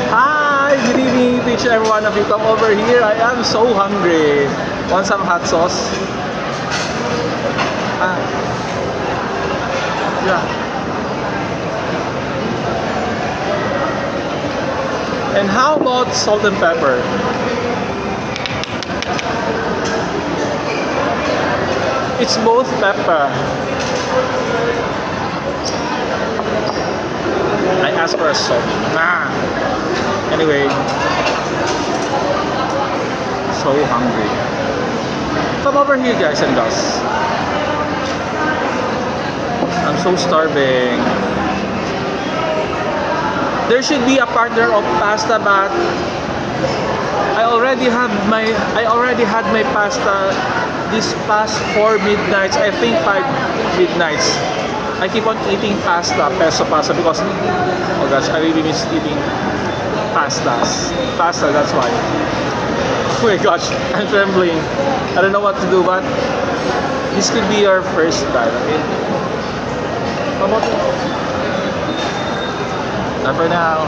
Hi, good evening to each and every one of you. Come over here. I am so hungry. Want some hot sauce? Yeah. And how about salt and pepper? It's both pepper. I asked for a salt. Anyway, so hungry. Come over here, guys and dolls. I'm so starving. There should be a partner of pasta, but I already had my pasta this past 4 midnights. I think 5 midnights. I keep on eating pasta, peso pasta, because oh gosh, I really miss eating pasta, that's why. Oh my gosh, I'm trembling. I don't know what to do, but this could be our first time, okay? How about you? Not for now.